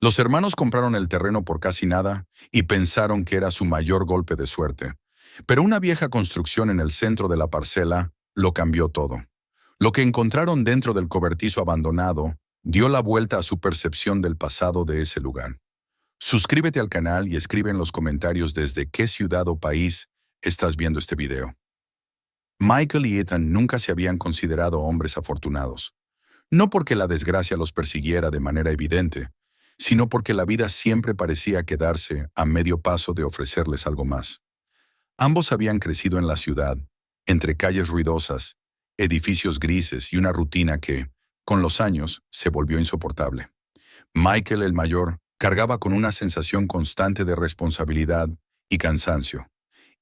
Los hermanos compraron el terreno por casi nada y pensaron que era su mayor golpe de suerte. Pero una vieja construcción en el centro de la parcela lo cambió todo. Lo que encontraron dentro del cobertizo abandonado dio la vuelta a su percepción del pasado de ese lugar. Suscríbete al canal y escribe en los comentarios desde qué ciudad o país estás viendo este video. Michael y Ethan nunca se habían considerado hombres afortunados. No porque la desgracia los persiguiera de manera evidente, sino porque la vida siempre parecía quedarse a medio paso de ofrecerles algo más. Ambos habían crecido en la ciudad, entre calles ruidosas, edificios grises y una rutina que, con los años, se volvió insoportable. Michael, el mayor, cargaba con una sensación constante de responsabilidad y cansancio.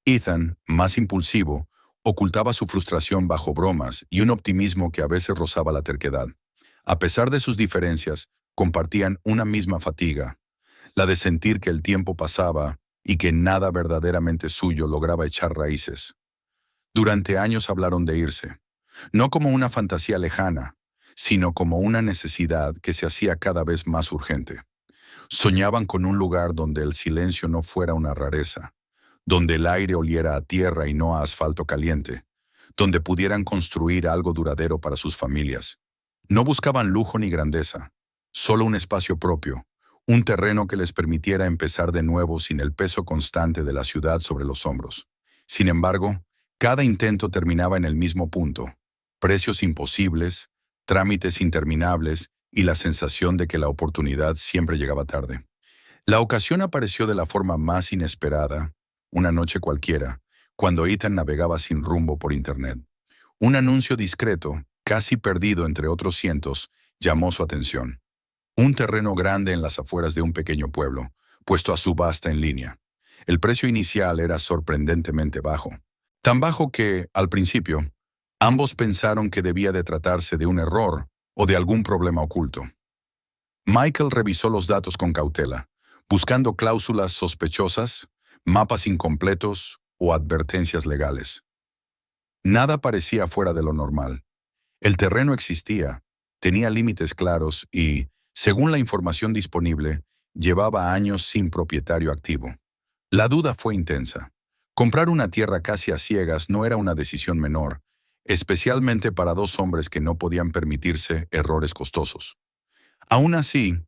Ethan, más impulsivo, ocultaba su frustración bajo bromas y un optimismo que a veces rozaba la terquedad. A pesar de sus diferencias, compartían una misma fatiga, la de sentir que el tiempo pasaba y que nada verdaderamente suyo lograba echar raíces. Durante años hablaron de irse, no como una fantasía lejana, sino como una necesidad que se hacía cada vez más urgente. Soñaban con un lugar donde el silencio no fuera una rareza, donde el aire oliera a tierra y no a asfalto caliente, donde pudieran construir algo duradero para sus familias. No buscaban lujo ni grandeza, solo un espacio propio, un terreno que les permitiera empezar de nuevo sin el peso constante de la ciudad sobre los hombros. Sin embargo, cada intento terminaba en el mismo punto: precios imposibles, trámites interminables y la sensación de que la oportunidad siempre llegaba tarde. La ocasión apareció de la forma más inesperada, una noche cualquiera, cuando Ethan navegaba sin rumbo por internet. Un anuncio discreto, casi perdido entre otros cientos, llamó su atención. Un terreno grande en las afueras de un pequeño pueblo, puesto a subasta en línea. El precio inicial era sorprendentemente bajo. Tan bajo que, al principio, ambos pensaron que debía de tratarse de un error o de algún problema oculto. Michael revisó los datos con cautela, buscando cláusulas sospechosas, mapas incompletos o advertencias legales. Nada parecía fuera de lo normal. El terreno existía, tenía límites claros y, según la información disponible, llevaba años sin propietario activo. La duda fue intensa. Comprar una tierra casi a ciegas no era una decisión menor, especialmente para dos hombres que no podían permitirse errores costosos. Aún así,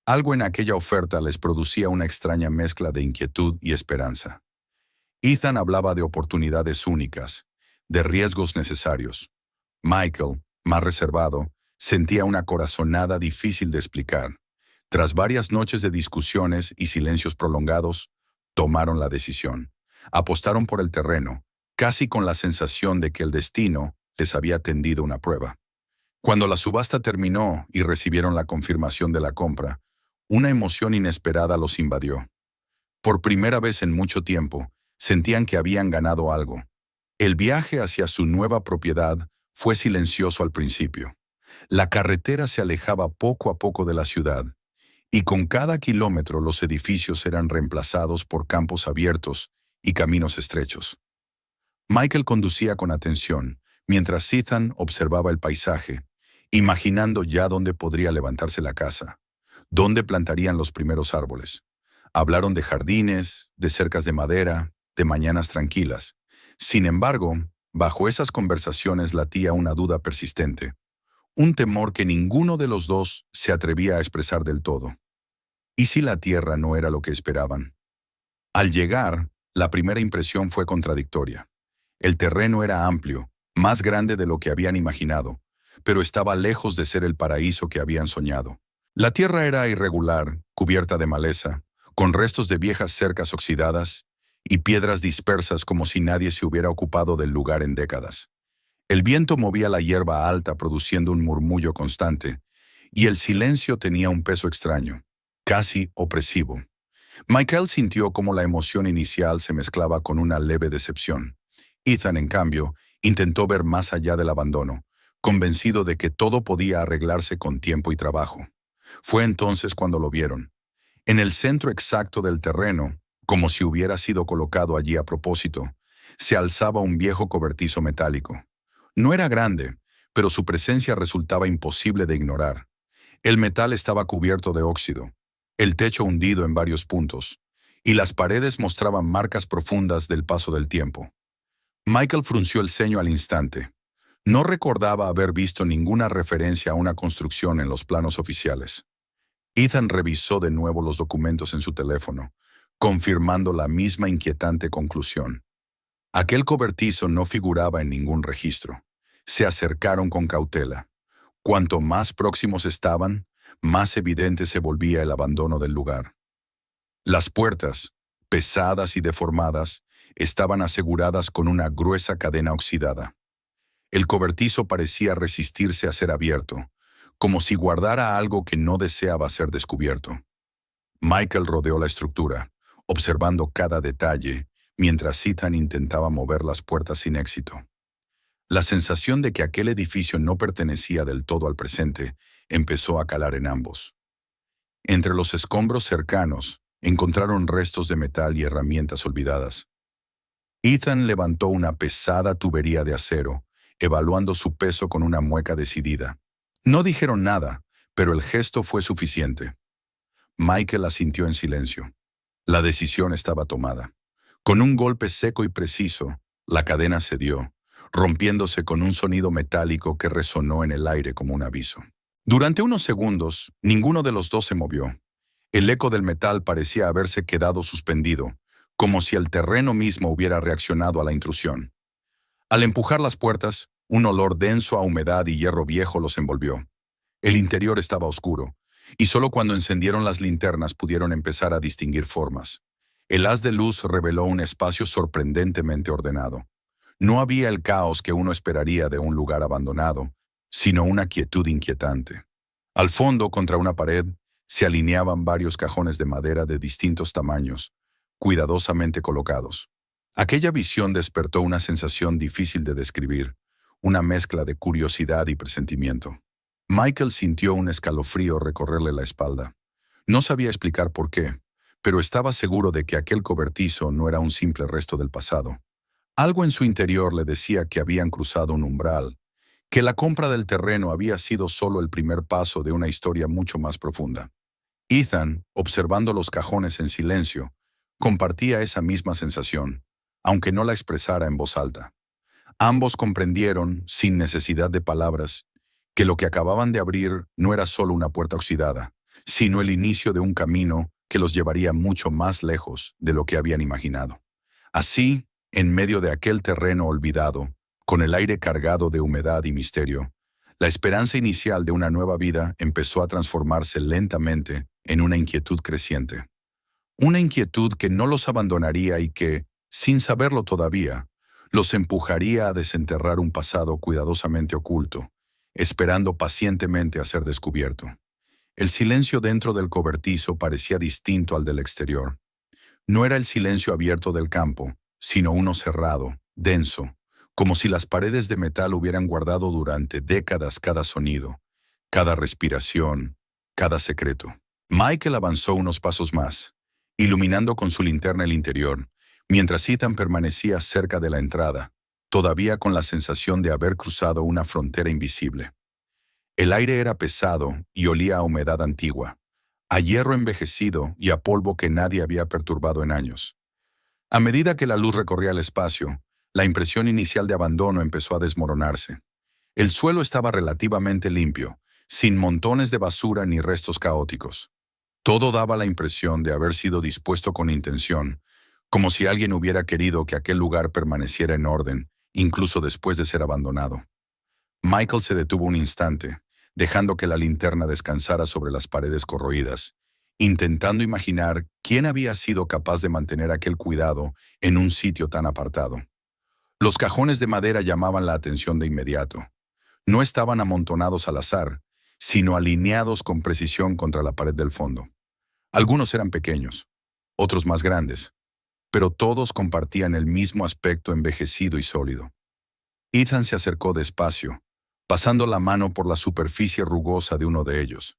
algo en aquella oferta les producía una extraña mezcla de inquietud y esperanza. Ethan hablaba de oportunidades únicas, de riesgos necesarios. Michael, más reservado, sentía una corazonada difícil de explicar. Tras varias noches de discusiones y silencios prolongados, tomaron la decisión. Apostaron por el terreno, casi con la sensación de que el destino les había tendido una prueba. Cuando la subasta terminó y recibieron la confirmación de la compra, una emoción inesperada los invadió. Por primera vez en mucho tiempo, sentían que habían ganado algo. El viaje hacia su nueva propiedad fue silencioso al principio. La carretera se alejaba poco a poco de la ciudad, y con cada kilómetro los edificios eran reemplazados por campos abiertos y caminos estrechos. Michael conducía con atención, mientras Ethan observaba el paisaje, imaginando ya dónde podría levantarse la casa, dónde plantarían los primeros árboles. Hablaron de jardines, de cercas de madera, de mañanas tranquilas. Sin embargo, bajo esas conversaciones latía una duda persistente, un temor que ninguno de los dos se atrevía a expresar del todo. ¿Y si la tierra no era lo que esperaban? Al llegar, la primera impresión fue contradictoria. El terreno era amplio, más grande de lo que habían imaginado, pero estaba lejos de ser el paraíso que habían soñado. La tierra era irregular, cubierta de maleza, con restos de viejas cercas oxidadas y piedras dispersas como si nadie se hubiera ocupado del lugar en décadas. El viento movía la hierba alta produciendo un murmullo constante, y el silencio tenía un peso extraño, casi opresivo. Michael sintió cómo la emoción inicial se mezclaba con una leve decepción. Ethan, en cambio, intentó ver más allá del abandono, convencido de que todo podía arreglarse con tiempo y trabajo. Fue entonces cuando lo vieron. En el centro exacto del terreno, como si hubiera sido colocado allí a propósito, se alzaba un viejo cobertizo metálico. No era grande, pero su presencia resultaba imposible de ignorar. El metal estaba cubierto de óxido. el techo hundido en varios puntos, y las paredes mostraban marcas profundas del paso del tiempo. Michael frunció el ceño al instante. No recordaba haber visto ninguna referencia a una construcción en los planos oficiales. Ethan revisó de nuevo los documentos en su teléfono, confirmando la misma inquietante conclusión. Aquel cobertizo no figuraba en ningún registro. Se acercaron con cautela. Cuanto más próximos estaban, más evidente se volvía el abandono del lugar. Las puertas, pesadas y deformadas, estaban aseguradas con una gruesa cadena oxidada. El cobertizo parecía resistirse a ser abierto, como si guardara algo que no deseaba ser descubierto. Michael rodeó la estructura, observando cada detalle, mientras Ethan intentaba mover las puertas sin éxito. La sensación de que aquel edificio no pertenecía del todo al presente empezó a calar en ambos. Entre los escombros cercanos, encontraron restos de metal y herramientas olvidadas. Ethan levantó una pesada tubería de acero, evaluando su peso con una mueca decidida. No dijeron nada, pero el gesto fue suficiente. Michael asintió en silencio. La decisión estaba tomada. Con un golpe seco y preciso, la cadena cedió, rompiéndose con un sonido metálico que resonó en el aire como un aviso. Durante unos segundos, ninguno de los dos se movió. El eco del metal parecía haberse quedado suspendido, como si el terreno mismo hubiera reaccionado a la intrusión. Al empujar las puertas, un olor denso a humedad y hierro viejo los envolvió. El interior estaba oscuro, y solo cuando encendieron las linternas pudieron empezar a distinguir formas. El haz de luz reveló un espacio sorprendentemente ordenado. No había el caos que uno esperaría de un lugar abandonado, sino una quietud inquietante. Al fondo, contra una pared, se alineaban varios cajones de madera de distintos tamaños, cuidadosamente colocados. Aquella visión despertó una sensación difícil de describir, una mezcla de curiosidad y presentimiento. Michael sintió un escalofrío recorrerle la espalda. No sabía explicar por qué, pero estaba seguro de que aquel cobertizo no era un simple resto del pasado. Algo en su interior le decía que habían cruzado un umbral, que la compra del terreno había sido solo el primer paso de una historia mucho más profunda. Ethan, observando los cajones en silencio, compartía esa misma sensación, aunque no la expresara en voz alta. Ambos comprendieron, sin necesidad de palabras, que lo que acababan de abrir no era solo una puerta oxidada, sino el inicio de un camino que los llevaría mucho más lejos de lo que habían imaginado. Así, en medio de aquel terreno olvidado, con el aire cargado de humedad y misterio, la esperanza inicial de una nueva vida empezó a transformarse lentamente en una inquietud creciente. Una inquietud que no los abandonaría y que, sin saberlo todavía, los empujaría a desenterrar un pasado cuidadosamente oculto, esperando pacientemente a ser descubierto. El silencio dentro del cobertizo parecía distinto al del exterior. No era el silencio abierto del campo, sino uno cerrado, denso, como si las paredes de metal hubieran guardado durante décadas cada sonido, cada respiración, cada secreto. Michael avanzó unos pasos más, iluminando con su linterna el interior, mientras Ethan permanecía cerca de la entrada, todavía con la sensación de haber cruzado una frontera invisible. El aire era pesado y olía a humedad antigua, a hierro envejecido y a polvo que nadie había perturbado en años. A medida que la luz recorría el espacio, la impresión inicial de abandono empezó a desmoronarse. El suelo estaba relativamente limpio, sin montones de basura ni restos caóticos. Todo daba la impresión de haber sido dispuesto con intención, como si alguien hubiera querido que aquel lugar permaneciera en orden, incluso después de ser abandonado. Michael se detuvo un instante, dejando que la linterna descansara sobre las paredes corroídas, intentando imaginar quién había sido capaz de mantener aquel cuidado en un sitio tan apartado. Los cajones de madera llamaban la atención de inmediato. No estaban amontonados al azar, sino alineados con precisión contra la pared del fondo. Algunos eran pequeños, otros más grandes, pero todos compartían el mismo aspecto envejecido y sólido. Ethan se acercó despacio, pasando la mano por la superficie rugosa de uno de ellos.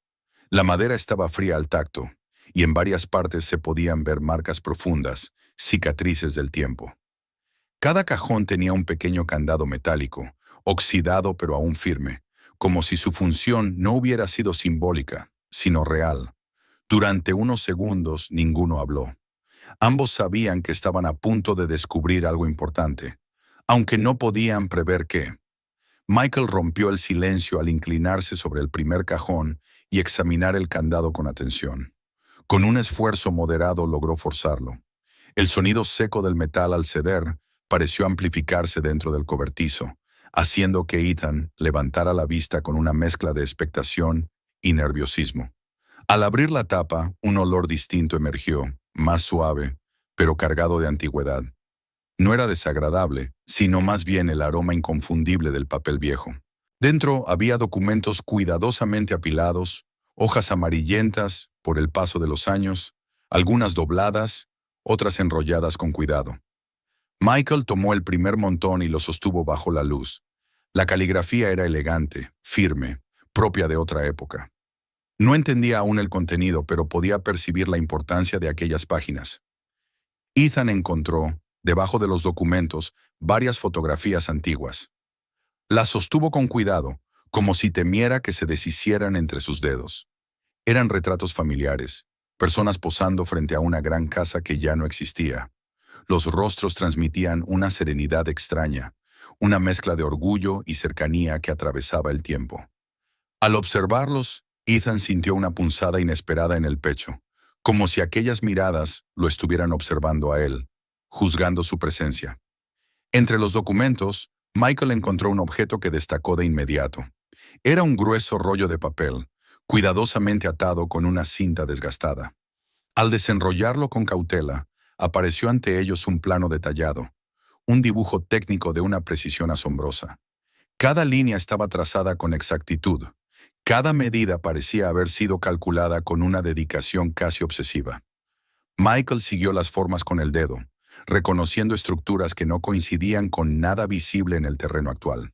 La madera estaba fría al tacto, y en varias partes se podían ver marcas profundas, cicatrices del tiempo. Cada cajón tenía un pequeño candado metálico, oxidado pero aún firme, como si su función no hubiera sido simbólica, sino real. Durante unos segundos ninguno habló. Ambos sabían que estaban a punto de descubrir algo importante, aunque no podían prever qué. Michael rompió el silencio al inclinarse sobre el primer cajón y examinar el candado con atención. Con un esfuerzo moderado logró forzarlo. El sonido seco del metal al ceder pareció amplificarse dentro del cobertizo, haciendo que Ethan levantara la vista con una mezcla de expectación y nerviosismo. Al abrir la tapa, un olor distinto emergió, más suave, pero cargado de antigüedad. No era desagradable, sino más bien el aroma inconfundible del papel viejo. Dentro había documentos cuidadosamente apilados, hojas amarillentas por el paso de los años, algunas dobladas, otras enrolladas con cuidado. Michael tomó el primer montón y lo sostuvo bajo la luz. La caligrafía era elegante, firme, propia de otra época. No entendía aún el contenido, pero podía percibir la importancia de aquellas páginas. Ethan encontró, debajo de los documentos, varias fotografías antiguas. Las sostuvo con cuidado, como si temiera que se deshicieran entre sus dedos. Eran retratos familiares, personas posando frente a una gran casa que ya no existía. Los rostros transmitían una serenidad extraña, una mezcla de orgullo y cercanía que atravesaba el tiempo. Al observarlos, Ethan sintió una punzada inesperada en el pecho, como si aquellas miradas lo estuvieran observando a él, juzgando su presencia. Entre los documentos, Michael encontró un objeto que destacó de inmediato. Era un grueso rollo de papel, cuidadosamente atado con una cinta desgastada. Al desenrollarlo con cautela, apareció ante ellos un plano detallado, un dibujo técnico de una precisión asombrosa. Cada línea estaba trazada con exactitud. Cada medida parecía haber sido calculada con una dedicación casi obsesiva. Michael siguió las formas con el dedo, reconociendo estructuras que no coincidían con nada visible en el terreno actual.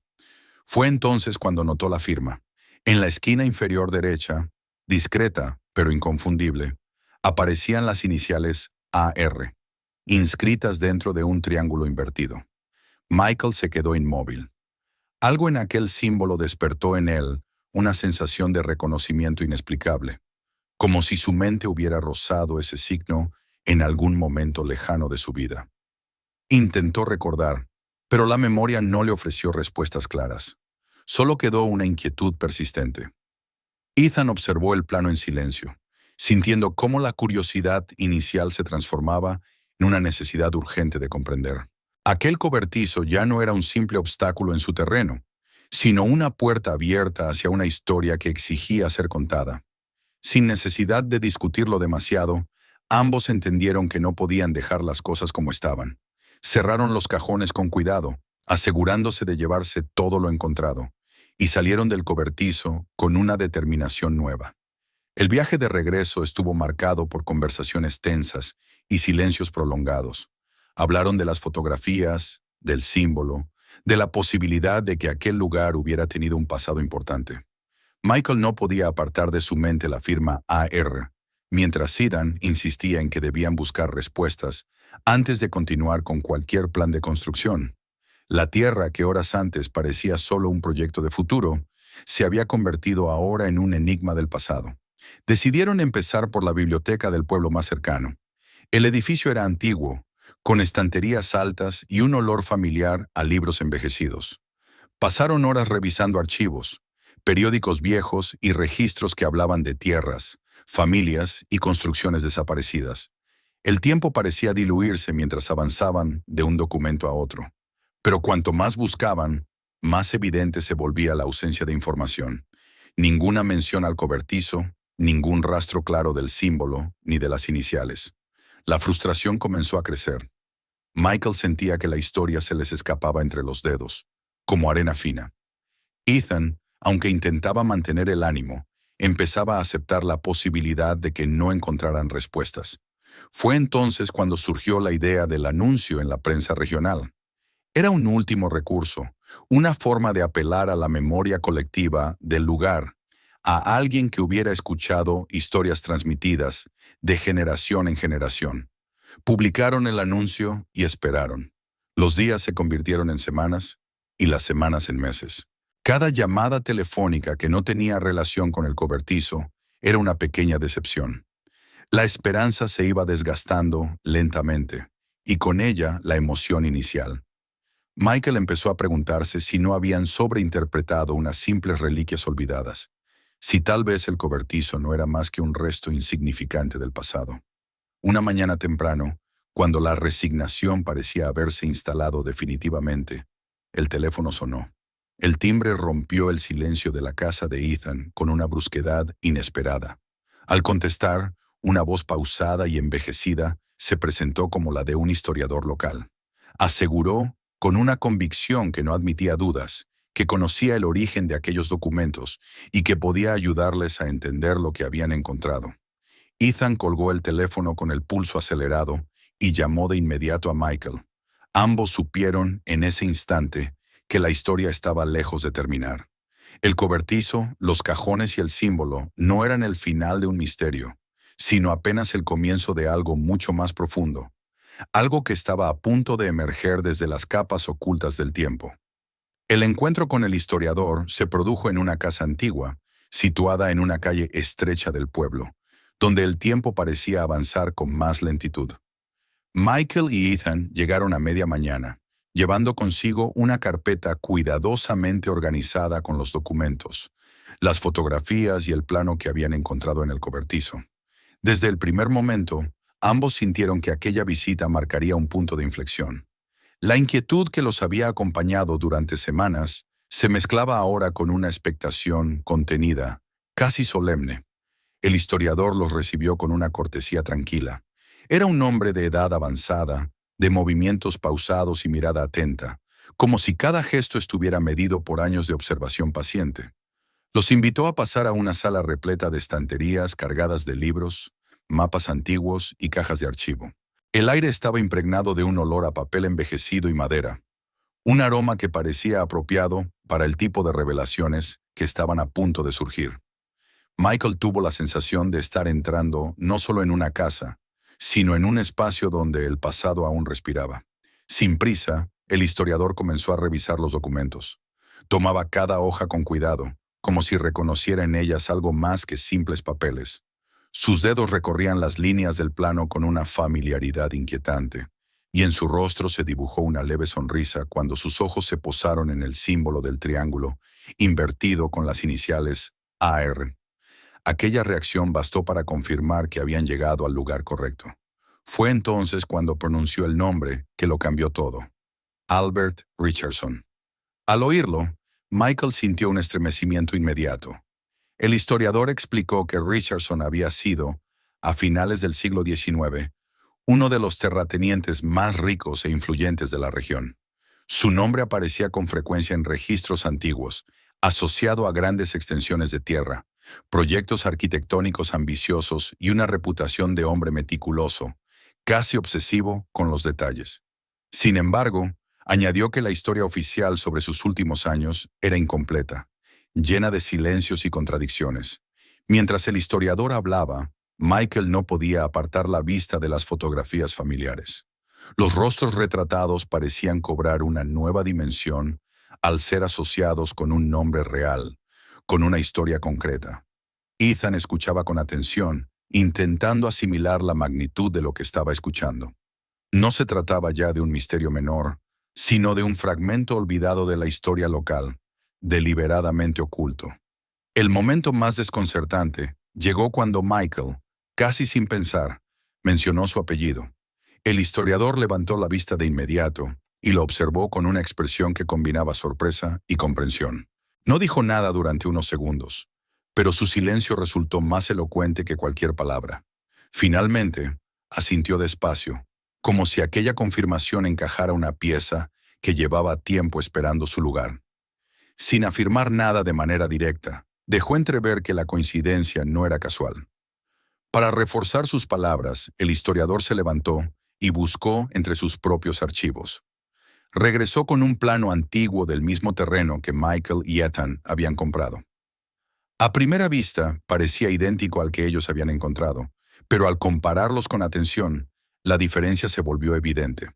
Fue entonces cuando notó la firma. En la esquina inferior derecha, discreta pero inconfundible, aparecían las iniciales AR, inscritas dentro de un triángulo invertido. Michael se quedó inmóvil. Algo en aquel símbolo despertó en él una sensación de reconocimiento inexplicable, como si su mente hubiera rozado ese signo en algún momento lejano de su vida. Intentó recordar, pero la memoria no le ofreció respuestas claras. Solo quedó una inquietud persistente. Ethan observó el plano en silencio, sintiendo cómo la curiosidad inicial se transformaba en una necesidad urgente de comprender. Aquel cobertizo ya no era un simple obstáculo en su terreno, sino una puerta abierta hacia una historia que exigía ser contada. Sin necesidad de discutirlo demasiado, ambos entendieron que no podían dejar las cosas como estaban. Cerraron los cajones con cuidado, asegurándose de llevarse todo lo encontrado, y salieron del cobertizo con una determinación nueva. El viaje de regreso estuvo marcado por conversaciones tensas y silencios prolongados. Hablaron de las fotografías, del símbolo, de la posibilidad de que aquel lugar hubiera tenido un pasado importante. Michael no podía apartar de su mente la firma AR, mientras Ethan insistía en que debían buscar respuestas antes de continuar con cualquier plan de construcción. La Tierra, que horas antes parecía solo un proyecto de futuro, se había convertido ahora en un enigma del pasado. Decidieron empezar por la biblioteca del pueblo más cercano. El edificio era antiguo, con estanterías altas y un olor familiar a libros envejecidos. Pasaron horas revisando archivos, periódicos viejos y registros que hablaban de tierras, familias y construcciones desaparecidas. El tiempo parecía diluirse mientras avanzaban de un documento a otro. Pero cuanto más buscaban, más evidente se volvía la ausencia de información. Ninguna mención al cobertizo, ningún rastro claro del símbolo ni de las iniciales. La frustración comenzó a crecer. Michael sentía que la historia se les escapaba entre los dedos, como arena fina. Ethan, aunque intentaba mantener el ánimo, empezaba a aceptar la posibilidad de que no encontraran respuestas. Fue entonces cuando surgió la idea del anuncio en la prensa regional. Era un último recurso, una forma de apelar a la memoria colectiva del lugar, a alguien que hubiera escuchado historias transmitidas de generación en generación. Publicaron el anuncio y esperaron. Los días se convirtieron en semanas y las semanas en meses. Cada llamada telefónica que no tenía relación con el cobertizo era una pequeña decepción. La esperanza se iba desgastando lentamente, y con ella la emoción inicial. Michael empezó a preguntarse si no habían sobreinterpretado unas simples reliquias olvidadas, si tal vez el cobertizo no era más que un resto insignificante del pasado. Una mañana temprano, cuando la resignación parecía haberse instalado definitivamente, el teléfono sonó. El timbre rompió el silencio de la casa de Ethan con una brusquedad inesperada. Al contestar, una voz pausada y envejecida se presentó como la de un historiador local. Aseguró, con una convicción que no admitía dudas, que conocía el origen de aquellos documentos y que podía ayudarles a entender lo que habían encontrado. Ethan colgó el teléfono con el pulso acelerado y llamó de inmediato a Michael. Ambos supieron, en ese instante, que la historia estaba lejos de terminar. El cobertizo, los cajones y el símbolo no eran el final de un misterio, sino apenas el comienzo de algo mucho más profundo, algo que estaba a punto de emerger desde las capas ocultas del tiempo. El encuentro con el historiador se produjo en una casa antigua, situada en una calle estrecha del pueblo, donde el tiempo parecía avanzar con más lentitud. Michael y Ethan llegaron a media mañana, llevando consigo una carpeta cuidadosamente organizada con los documentos, las fotografías y el plano que habían encontrado en el cobertizo. Desde el primer momento, ambos sintieron que aquella visita marcaría un punto de inflexión. La inquietud que los había acompañado durante semanas se mezclaba ahora con una expectación contenida, casi solemne. El historiador los recibió con una cortesía tranquila. Era un hombre de edad avanzada, de movimientos pausados y mirada atenta, como si cada gesto estuviera medido por años de observación paciente. Los invitó a pasar a una sala repleta de estanterías cargadas de libros, mapas antiguos y cajas de archivo. El aire estaba impregnado de un olor a papel envejecido y madera, un aroma que parecía apropiado para el tipo de revelaciones que estaban a punto de surgir. Michael tuvo la sensación de estar entrando no solo en una casa, sino en un espacio donde el pasado aún respiraba. Sin prisa, el historiador comenzó a revisar los documentos. Tomaba cada hoja con cuidado, como si reconociera en ellas algo más que simples papeles. Sus dedos recorrían las líneas del plano con una familiaridad inquietante, y en su rostro se dibujó una leve sonrisa cuando sus ojos se posaron en el símbolo del triángulo, invertido con las iniciales AR. Aquella reacción bastó para confirmar que habían llegado al lugar correcto. Fue entonces cuando pronunció el nombre que lo cambió todo: Albert Richardson. Al oírlo, Michael sintió un estremecimiento inmediato. El historiador explicó que Richardson había sido, a finales del siglo XIX, uno de los terratenientes más ricos e influyentes de la región. Su nombre aparecía con frecuencia en registros antiguos, asociado a grandes extensiones de tierra, proyectos arquitectónicos ambiciosos y una reputación de hombre meticuloso, casi obsesivo con los detalles. Sin embargo, añadió que la historia oficial sobre sus últimos años era incompleta, llena de silencios y contradicciones. Mientras el historiador hablaba, Michael no podía apartar la vista de las fotografías familiares. Los rostros retratados parecían cobrar una nueva dimensión al ser asociados con un nombre real, con una historia concreta. Ethan escuchaba con atención, intentando asimilar la magnitud de lo que estaba escuchando. No se trataba ya de un misterio menor, sino de un fragmento olvidado de la historia local, deliberadamente oculto. El momento más desconcertante llegó cuando Michael, casi sin pensar, mencionó su apellido. El historiador levantó la vista de inmediato y lo observó con una expresión que combinaba sorpresa y comprensión. No dijo nada durante unos segundos, pero su silencio resultó más elocuente que cualquier palabra. Finalmente, asintió despacio, como si aquella confirmación encajara una pieza que llevaba tiempo esperando su lugar. Sin afirmar nada de manera directa, dejó entrever que la coincidencia no era casual. Para reforzar sus palabras, el historiador se levantó y buscó entre sus propios archivos. Regresó con un plano antiguo del mismo terreno que Michael y Ethan habían comprado. A primera vista, parecía idéntico al que ellos habían encontrado, pero al compararlos con atención, la diferencia se volvió evidente.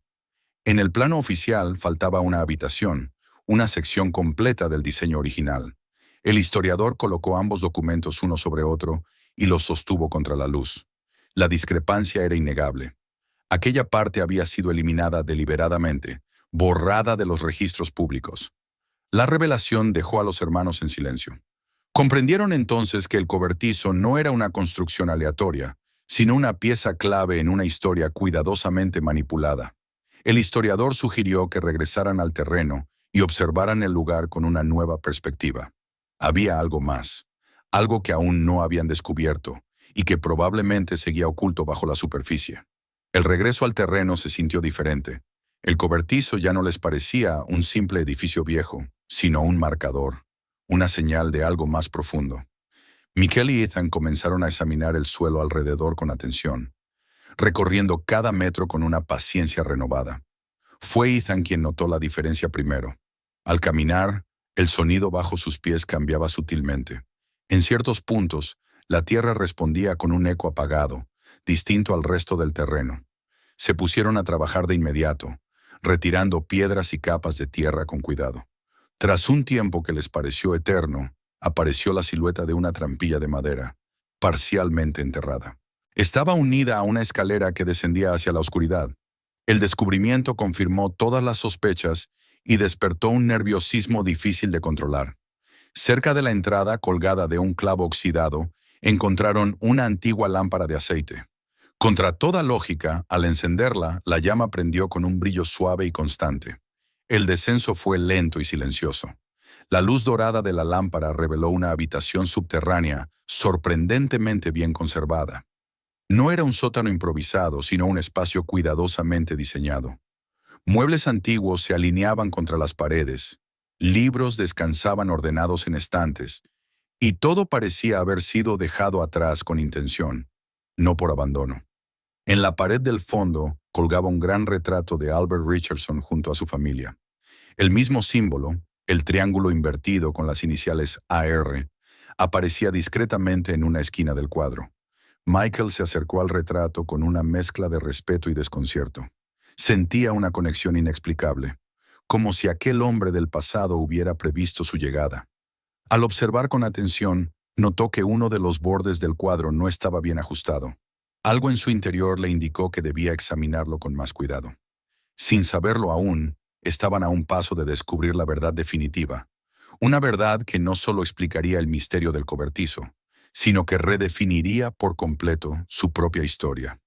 En el plano oficial faltaba una habitación, una sección completa del diseño original. El historiador colocó ambos documentos uno sobre otro y los sostuvo contra la luz. La discrepancia era innegable. Aquella parte había sido eliminada deliberadamente, borrada de los registros públicos. La revelación dejó a los hermanos en silencio. Comprendieron entonces que el cobertizo no era una construcción aleatoria, sino una pieza clave en una historia cuidadosamente manipulada. El historiador sugirió que regresaran al terreno y observaran el lugar con una nueva perspectiva. Había algo más, algo que aún no habían descubierto y que probablemente seguía oculto bajo la superficie. El regreso al terreno se sintió diferente. El cobertizo ya no les parecía un simple edificio viejo, sino un marcador, una señal de algo más profundo. Mikel y Ethan comenzaron a examinar el suelo alrededor con atención, recorriendo cada metro con una paciencia renovada. Fue Ethan quien notó la diferencia primero. Al caminar, el sonido bajo sus pies cambiaba sutilmente. En ciertos puntos, la tierra respondía con un eco apagado, distinto al resto del terreno. Se pusieron a trabajar de inmediato, retirando piedras y capas de tierra con cuidado. Tras un tiempo que les pareció eterno, apareció la silueta de una trampilla de madera, parcialmente enterrada. Estaba unida a una escalera que descendía hacia la oscuridad. El descubrimiento confirmó todas las sospechas y despertó un nerviosismo difícil de controlar. Cerca de la entrada, colgada de un clavo oxidado, encontraron una antigua lámpara de aceite. Contra toda lógica, al encenderla, la llama prendió con un brillo suave y constante. El descenso fue lento y silencioso. La luz dorada de la lámpara reveló una habitación subterránea sorprendentemente bien conservada. No era un sótano improvisado, sino un espacio cuidadosamente diseñado. Muebles antiguos se alineaban contra las paredes, libros descansaban ordenados en estantes, y todo parecía haber sido dejado atrás con intención, no por abandono. En la pared del fondo colgaba un gran retrato de Albert Richardson junto a su familia. El mismo símbolo, el triángulo invertido con las iniciales AR, aparecía discretamente en una esquina del cuadro. Michael se acercó al retrato con una mezcla de respeto y desconcierto. Sentía una conexión inexplicable, como si aquel hombre del pasado hubiera previsto su llegada. Al observar con atención, notó que uno de los bordes del cuadro no estaba bien ajustado. Algo en su interior le indicó que debía examinarlo con más cuidado. Sin saberlo aún, estaban a un paso de descubrir la verdad definitiva. Una verdad que no solo explicaría el misterio del cobertizo, sino que redefiniría por completo su propia historia.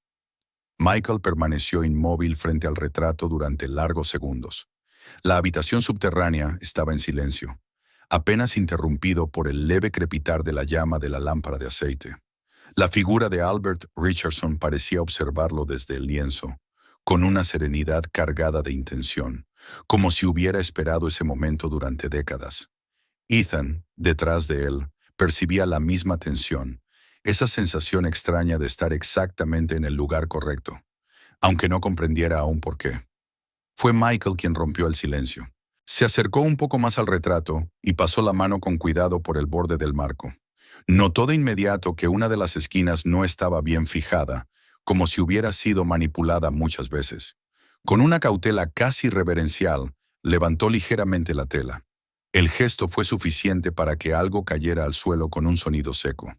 Michael permaneció inmóvil frente al retrato durante largos segundos. La habitación subterránea estaba en silencio, apenas interrumpido por el leve crepitar de la llama de la lámpara de aceite. La figura de Albert Richardson parecía observarlo desde el lienzo, con una serenidad cargada de intención, como si hubiera esperado ese momento durante décadas. Ethan, detrás de él, percibía la misma tensión, esa sensación extraña de estar exactamente en el lugar correcto, aunque no comprendiera aún por qué. Fue Michael quien rompió el silencio. Se acercó un poco más al retrato y pasó la mano con cuidado por el borde del marco. Notó de inmediato que una de las esquinas no estaba bien fijada, como si hubiera sido manipulada muchas veces. Con una cautela casi reverencial, levantó ligeramente la tela. El gesto fue suficiente para que algo cayera al suelo con un sonido seco.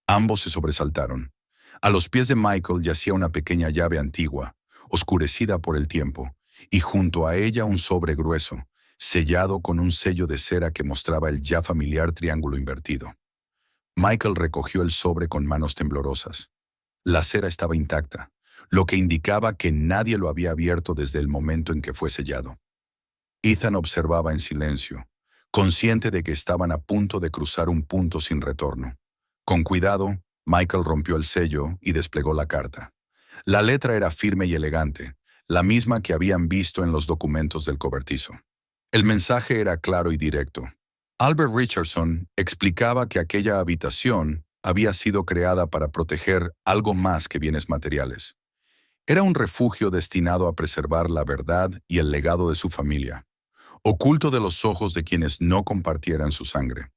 Ambos se sobresaltaron. A los pies de Michael yacía una pequeña llave antigua, oscurecida por el tiempo, y junto a ella un sobre grueso, sellado con un sello de cera que mostraba el ya familiar triángulo invertido. Michael recogió el sobre con manos temblorosas. La cera estaba intacta, lo que indicaba que nadie lo había abierto desde el momento en que fue sellado. Ethan observaba en silencio, consciente de que estaban a punto de cruzar un punto sin retorno. Con cuidado, Michael rompió el sello y desplegó la carta. La letra era firme y elegante, la misma que habían visto en los documentos del cobertizo. El mensaje era claro y directo. Albert Richardson explicaba que aquella habitación había sido creada para proteger algo más que bienes materiales. Era un refugio destinado a preservar la verdad y el legado de su familia, oculto de los ojos de quienes no compartieran su sangre.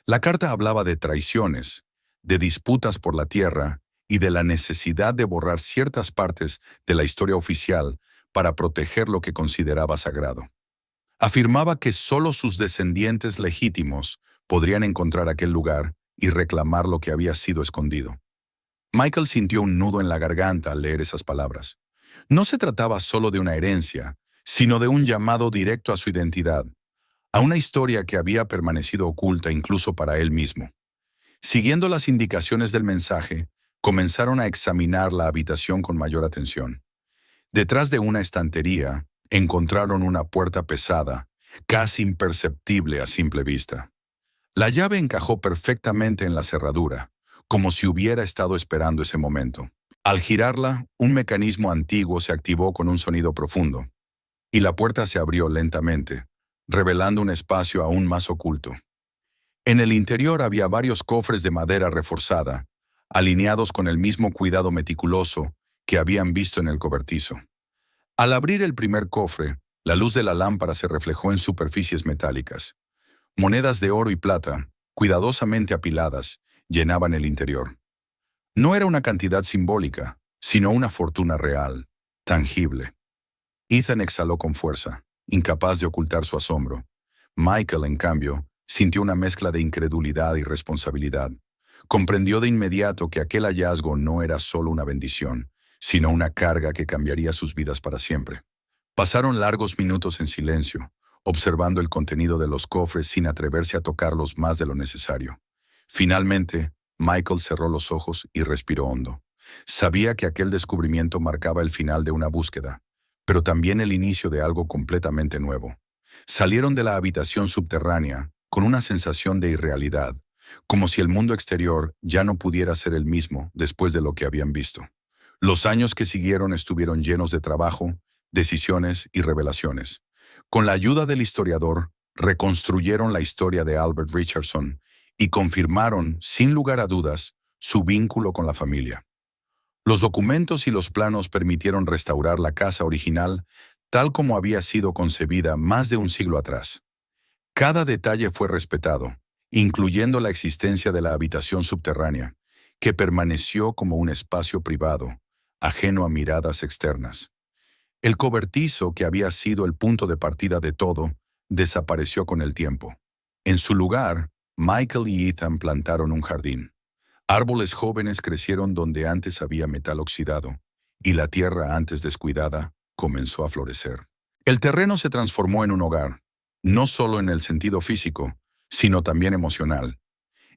La carta hablaba de traiciones, de disputas por la tierra y de la necesidad de borrar ciertas partes de la historia oficial para proteger lo que consideraba sagrado. Afirmaba que solo sus descendientes legítimos podrían encontrar aquel lugar y reclamar lo que había sido escondido. Michael sintió un nudo en la garganta al leer esas palabras. No se trataba solo de una herencia, sino de un llamado directo a su identidad, a una historia que había permanecido oculta incluso para él mismo. Siguiendo las indicaciones del mensaje, comenzaron a examinar la habitación con mayor atención. Detrás de una estantería, encontraron una puerta pesada, casi imperceptible a simple vista. La llave encajó perfectamente en la cerradura, como si hubiera estado esperando ese momento. Al girarla, un mecanismo antiguo se activó con un sonido profundo, y la puerta se abrió lentamente, revelando un espacio aún más oculto. En el interior había varios cofres de madera reforzada, alineados con el mismo cuidado meticuloso que habían visto en el cobertizo. Al abrir el primer cofre, la luz de la lámpara se reflejó en superficies metálicas. Monedas de oro y plata, cuidadosamente apiladas, llenaban el interior. No era una cantidad simbólica, sino una fortuna real, tangible. Ethan exhaló con fuerza, incapaz de ocultar su asombro. Michael, en cambio, sintió una mezcla de incredulidad y responsabilidad. Comprendió de inmediato que aquel hallazgo no era solo una bendición, sino una carga que cambiaría sus vidas para siempre. Pasaron largos minutos en silencio, observando el contenido de los cofres sin atreverse a tocarlos más de lo necesario. Finalmente, Michael cerró los ojos y respiró hondo. Sabía que aquel descubrimiento marcaba el final de una búsqueda, pero también el inicio de algo completamente nuevo. Salieron de la habitación subterránea con una sensación de irrealidad, como si el mundo exterior ya no pudiera ser el mismo después de lo que habían visto. Los años que siguieron estuvieron llenos de trabajo, decisiones y revelaciones. Con la ayuda del historiador, reconstruyeron la historia de Albert Richardson y confirmaron, sin lugar a dudas, su vínculo con la familia. Los documentos y los planos permitieron restaurar la casa original tal como había sido concebida más de un siglo atrás. Cada detalle fue respetado, incluyendo la existencia de la habitación subterránea, que permaneció como un espacio privado, ajeno a miradas externas. El cobertizo, que había sido el punto de partida de todo, desapareció con el tiempo. En su lugar, Michael y Ethan plantaron un jardín. Árboles jóvenes crecieron donde antes había metal oxidado, y la tierra antes descuidada comenzó a florecer. El terreno se transformó en un hogar, no solo en el sentido físico, sino también emocional.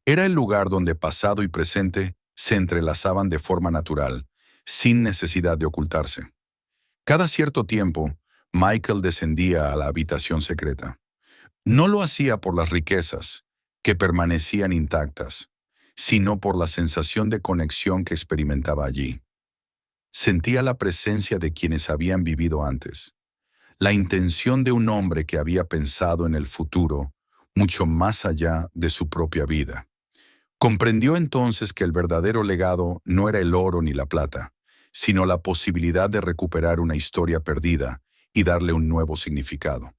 Era el lugar donde pasado y presente se entrelazaban de forma natural, sin necesidad de ocultarse. Cada cierto tiempo, Michael descendía a la habitación secreta. No lo hacía por las riquezas, que permanecían intactas, sino por la sensación de conexión que experimentaba allí. Sentía la presencia de quienes habían vivido antes, la intención de un hombre que había pensado en el futuro, mucho más allá de su propia vida. Comprendió entonces que el verdadero legado no era el oro ni la plata, sino la posibilidad de recuperar una historia perdida y darle un nuevo significado.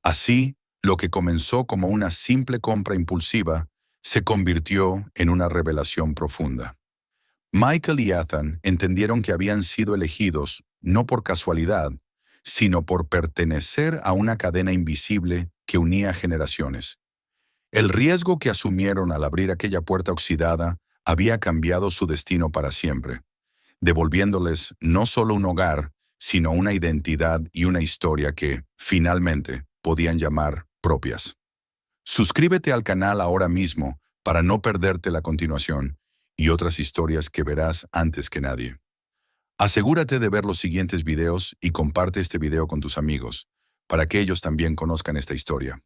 Así, lo que comenzó como una simple compra impulsiva se convirtió en una revelación profunda. Michael y Ethan entendieron que habían sido elegidos no por casualidad, sino por pertenecer a una cadena invisible que unía generaciones. El riesgo que asumieron al abrir aquella puerta oxidada había cambiado su destino para siempre, devolviéndoles no solo un hogar, sino una identidad y una historia que, finalmente, podían llamar propias. Suscríbete al canal ahora mismo para no perderte la continuación y otras historias que verás antes que nadie. Asegúrate de ver los siguientes videos y comparte este video con tus amigos, para que ellos también conozcan esta historia.